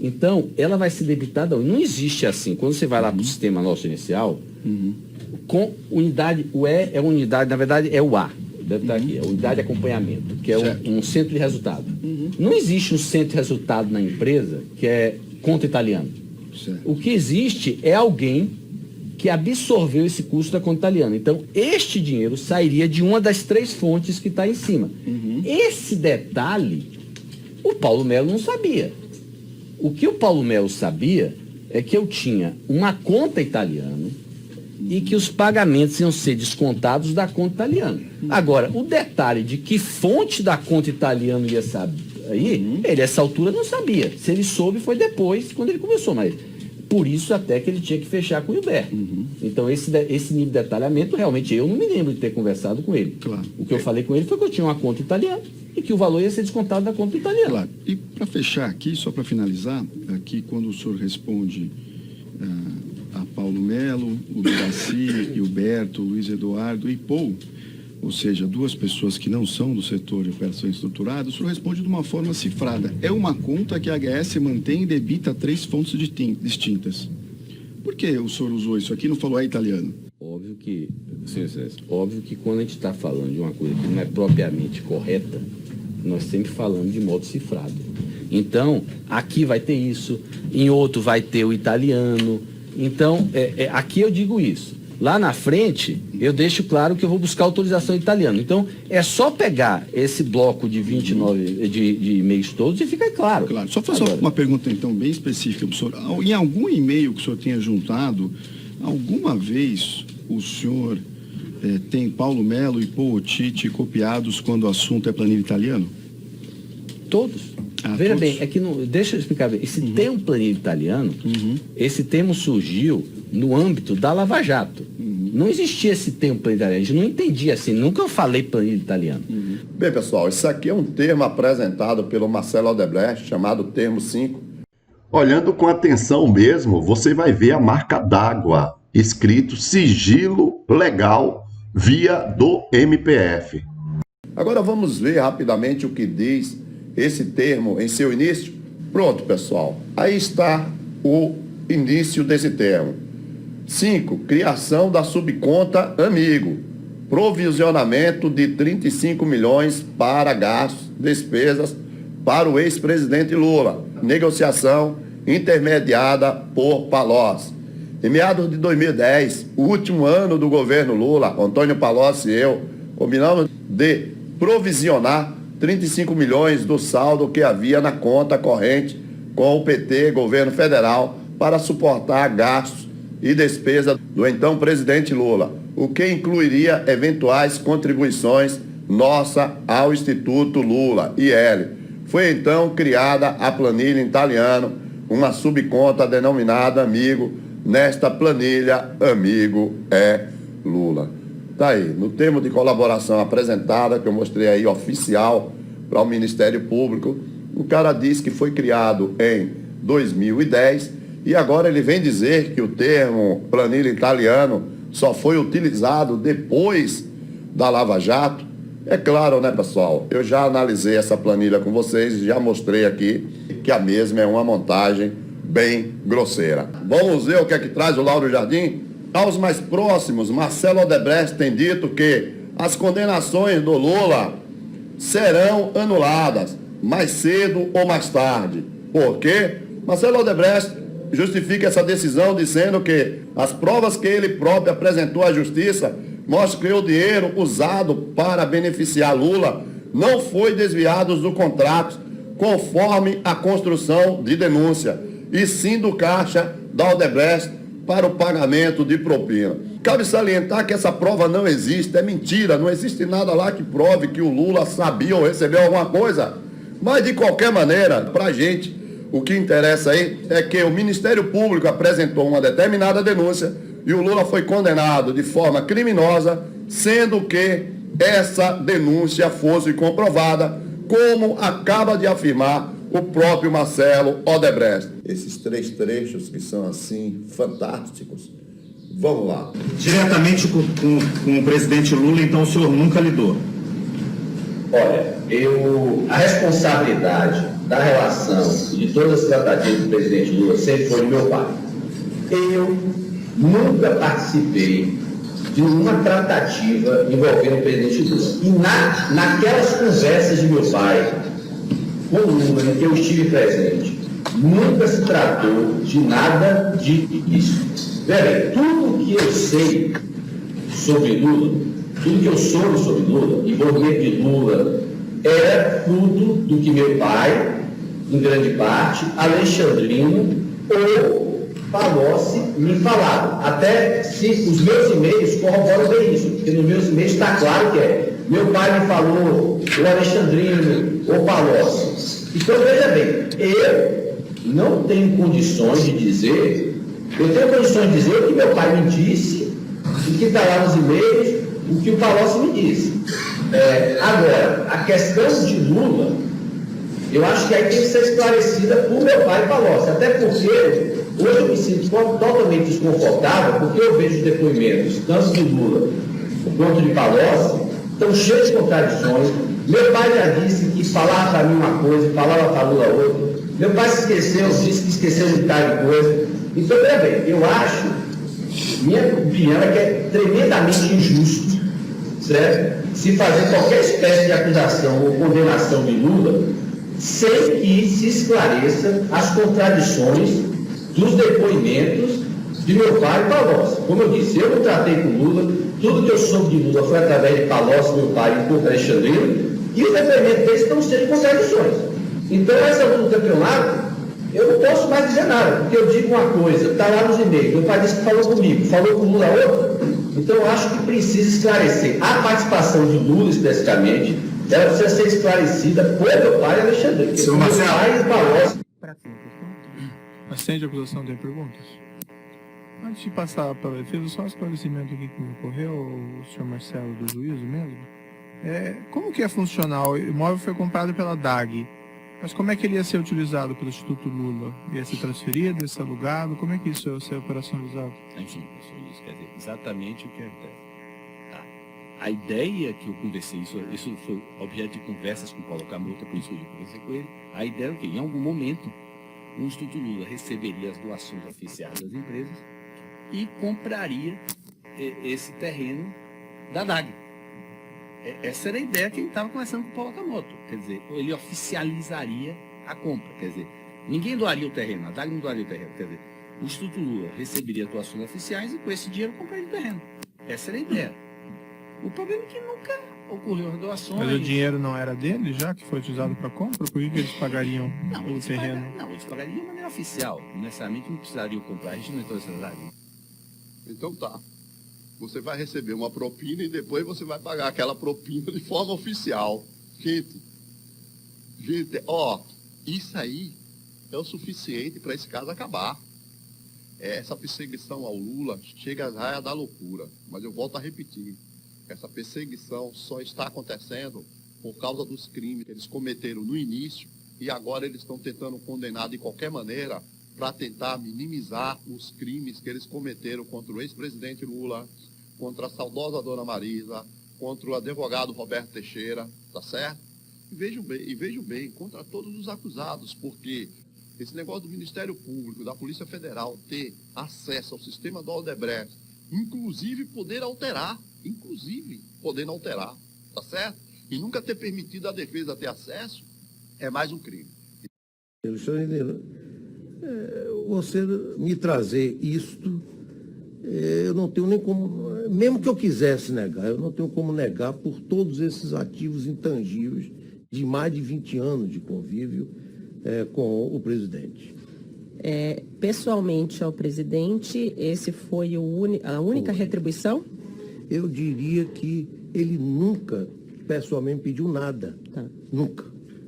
Então, ela vai ser debitada. Não existe assim. Quando você vai lá para o sistema nosso inicial, com unidade, o E é unidade, na verdade é o A. Deve estar aqui, é unidade de acompanhamento, que é um centro de resultado. Não existe um centro de resultado na empresa que é conta italiano. Certo. O que existe é alguém que absorveu esse custo da conta italiana. Então, este dinheiro sairia de uma das 3 fontes que está em cima. Esse detalhe, o Paulo Melo não sabia. O que o Paulo Melo sabia é que eu tinha uma conta italiana e que os pagamentos iam ser descontados da conta italiana. Agora, o detalhe de que fonte da conta italiana ia saber, ele, essa altura, não sabia. Se ele soube, foi depois, quando ele começou, mas por isso até que ele tinha que fechar com o Gilberto. Então, esse nível de detalhamento, realmente, eu não me lembro de ter conversado com ele. Claro. O que eu falei com ele foi que eu tinha uma conta italiana e que o valor ia ser descontado da conta italiana. Claro. E para fechar aqui, só para finalizar, aqui quando o senhor responde a Paulo Melo, o Duraci, Gilberto, Luiz Eduardo e Paul, ou seja, 2 pessoas que não são do setor de operações estruturadas, o senhor responde de uma forma cifrada. É uma conta que a HS mantém e debita 3 fontes distintas. Por que o senhor usou isso aqui e não falou italiano? Óbvio que, senhor César, óbvio que quando a gente está falando de uma coisa que não é propriamente correta, nós sempre falamos de modo cifrado. Então, aqui vai ter isso, em outro vai ter o italiano. Então, aqui eu digo isso. Lá na frente, eu deixo claro que eu vou buscar autorização italiana. Então, é só pegar esse bloco de 29 de e-mails todos e fica claro. Claro. Só fazer uma pergunta, então, bem específica para o senhor. Em algum e-mail que o senhor tenha juntado, alguma vez o senhor tem Paulo Melo e Paul Ottiti copiados quando o assunto é planilha italiano? Todos. Veja todos? bem, é que deixa eu explicar bem. Esse termo planilha italiano, esse termo surgiu no âmbito da Lava Jato. Não existia esse termo planilha italiano. A gente não entendia assim. Nunca eu falei planilha italiano. Bem, pessoal, isso aqui é um termo apresentado pelo Marcelo Odebrecht, chamado termo 5. Olhando com atenção mesmo, você vai ver a marca d'água, escrito sigilo legal via do MPF. Agora vamos ver rapidamente o que diz esse termo em seu início. Pronto, pessoal. Aí está o início desse termo. 5. Criação da subconta amigo. Provisionamento de 35 milhões para gastos, despesas para o ex-presidente Lula. Negociação intermediada por Palocci. Em meados de 2010, o último ano do governo Lula, Antônio Palocci e eu combinamos de provisionar 35 milhões do saldo que havia na conta corrente com o PT, governo federal, para suportar gastos e despesas do então presidente Lula, o que incluiria eventuais contribuições nossa ao Instituto Lula, IL. Foi então criada a planilha em italiano, uma subconta denominada Amigo. Nesta planilha, Amigo é Lula. Está aí, no termo de colaboração apresentada, que eu mostrei aí, oficial, para o Ministério Público, o cara diz que foi criado em 2010 e agora ele vem dizer que o termo planilha italiano só foi utilizado depois da Lava Jato. É claro, né, pessoal? Eu já analisei essa planilha com vocês e já mostrei aqui que a mesma é uma montagem bem grosseira. Vamos ver o que é que traz o Lauro Jardim? Aos mais próximos, Marcelo Odebrecht tem dito que as condenações do Lula serão anuladas, mais cedo ou mais tarde. Por quê? Marcelo Odebrecht justifica essa decisão dizendo que as provas que ele próprio apresentou à Justiça mostram que o dinheiro usado para beneficiar Lula não foi desviado do contrato conforme a construção de denúncia, e sim do caixa da Odebrecht para o pagamento de propina. Cabe salientar que essa prova não existe, é mentira, não existe nada lá que prove que o Lula sabia ou recebeu alguma coisa. Mas, de qualquer maneira, para a gente, o que interessa aí é que o Ministério Público apresentou uma determinada denúncia e o Lula foi condenado de forma criminosa, sendo que essa denúncia fosse comprovada, como acaba de afirmar o próprio Marcelo Odebrecht. Esses 3 trechos que são assim fantásticos. Vamos lá. Diretamente com o presidente Lula, então o senhor nunca lidou? Olha, a responsabilidade da relação e de todas as tratativas do presidente Lula sempre foi meu pai. Eu nunca participei de uma tratativa envolvendo o presidente Lula. E naquelas conversas de meu pai com o Lula, em que eu estive presente, nunca se tratou de nada disso. Veja, tudo que eu sei sobre Lula, tudo que eu soube sobre Lula, envolvimento de Lula, era fruto do que meu pai, em grande parte, Alexandrino ou Palocci me falaram. Até se os meus e-mails corroboram bem isso, porque nos meus e-mails está claro que é. Meu pai me falou, o Alexandrino ou Palocci. Então, veja bem, eu não tenho condições de dizer, eu tenho condições de dizer o que meu pai me disse, o que está lá nos e-mails, o que o Palocci me disse. Agora, a questão de Lula, eu acho que aí tem que ser esclarecida por meu pai e Palocci, até porque hoje eu me sinto totalmente desconfortável, porque eu vejo os depoimentos, tanto de Lula quanto de Palocci, estão cheios de contradições. Meu pai já disse que falava para mim uma coisa e falava para Lula outra. Meu pai se esqueceu, disse que esqueceu de tal coisa. Então, veja bem, eu acho, minha opinião é que é tremendamente injusto, certo? Se fazer qualquer espécie de acusação ou condenação de Lula sem que se esclareça as contradições dos depoimentos de meu pai e Palocci. Como eu disse, eu não tratei com Lula, tudo que eu soube de Lula foi através de Palocci, meu pai, e por Alexandrino, e os depoimentos deles estão cheios de contradições. Então, essa altura do campeonato, eu não posso mais dizer nada, porque eu digo uma coisa, está lá nos e-mails, meu pai disse que falou comigo, falou com o Lula outra. Então, eu acho que precisa esclarecer. A participação de Lula, especificamente, ela precisa ser esclarecida por meu pai e Alexandre. Seu meu pai e Palocci. Acende a acusação, tem perguntas? Antes de passar para a defesa, só um esclarecimento aqui que me ocorreu, o senhor Marcelo do juízo mesmo. Como que é funcional? O imóvel foi comprado pela DAG, mas como é que ele ia ser utilizado pelo Instituto Lula? Ia ser transferido, ia ser alugado? Como é que isso ia ser operacionalizado? Enfim, isso quer dizer exatamente o que acontece. Tá. A ideia que eu conversei, isso foi objeto de conversas com o Paulo Camota, por isso que eu conversei com ele. A ideia é que, em algum momento, o Instituto Lula receberia as doações oficiais das empresas e compraria esse terreno da DAG. Essa era a ideia que a gente estava conversando com o Paulo Camota. Quer dizer, ele oficializaria a compra. Quer dizer, ninguém doaria o terreno, a DAG não doaria o terreno. Quer dizer, o Instituto Lula receberia as doações oficiais e com esse dinheiro compraria o terreno. Essa era a ideia. O problema é que nunca ocorreu as doações. Mas o dinheiro não era dele já, que foi utilizado para compra? Por que eles pagariam o terreno? Eles pagariam de maneira oficial. Necessariamente não precisariam comprar, a gente não entrou nessa área. Então tá. Você vai receber uma propina e depois você vai pagar aquela propina de forma oficial. Gente, isso aí é o suficiente para esse caso acabar. Essa perseguição ao Lula chega às raias da loucura. Mas eu volto a repetir. Essa perseguição só está acontecendo por causa dos crimes que eles cometeram no início e agora eles estão tentando condenar de qualquer maneira para tentar minimizar os crimes que eles cometeram contra o ex-presidente Lula, contra a saudosa dona Marisa, contra o advogado Roberto Teixeira, tá certo? E vejam bem, contra todos os acusados, porque esse negócio do Ministério Público, da Polícia Federal ter acesso ao sistema do Odebrecht, inclusive poder alterar, tá certo? E nunca ter permitido a defesa ter acesso, é mais um crime. Você me trazer isto, eu não tenho nem como, mesmo que eu quisesse negar, eu não tenho como negar por todos esses ativos intangíveis de mais de 20 anos de convívio com o presidente. Pessoalmente ao presidente, esse foi a única retribuição? Eu diria que ele nunca, pessoalmente, pediu nada. Tá. Nunca.